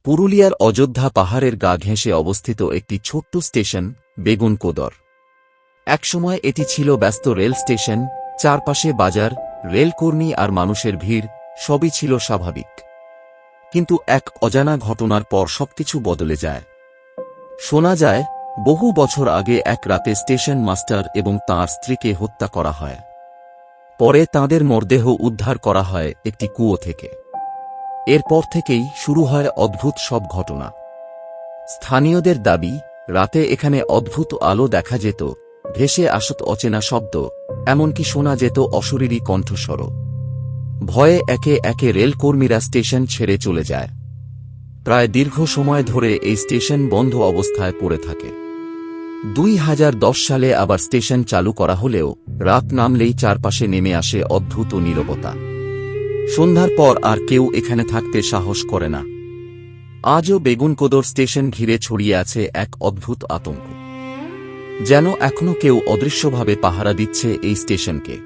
পুরুলিয়ার অযোধ্যা পাহাড়ের গা ঘেঁষে অবস্থিত একটি ছোট্ট স্টেশন বেগুনকোদর। একসময় এটি ছিল ব্যস্ত রেল স্টেশন, চারপাশে বাজার, রেলকর্মী আর মানুষের ভিড়, সবই ছিল স্বাভাবিক। কিন্তু এক অজানা ঘটনার পর সবকিছু বদলে যায়। শোনা যায়, বহু বছর আগে এক রাতে স্টেশন মাস্টার এবং তাঁর স্ত্রীকে হত্যা করা হয়। পরে তাঁদের মরদেহ উদ্ধার করা হয় একটি কুয়ো থেকে। এরপর থেকেই শুরু হয় অদ্ভুত সব ঘটনা। স্থানীয়দের দাবি, রাতে এখানে অদ্ভুত আলো দেখা যেত, ভেসে আসত অচেনা শব্দ, এমনকি শোনা যেত অশরীরী কণ্ঠস্বরও। ভয়ে একে একে রেলকর্মীরা স্টেশন ছেড়ে চলে যায়। প্রায় দীর্ঘ সময় ধরে এই স্টেশন বন্ধ অবস্থায় পড়ে থাকে। 2010 সালে আবার স্টেশন চালু করা হলেও রাত নামলেই চারপাশে নেমে আসে অদ্ভুত নীরবতা। সন্ধ্যার পর আর কেউ এখানে থাকতে সাহস করে না। আজও বেগুনকোদর স্টেশন ঘিরে ছড়িয়ে আছে এক অদ্ভুত আতঙ্ক, যেন এখনো কেউ অদৃশ্যভাবে পাহারা দিচ্ছে এই স্টেশনকে।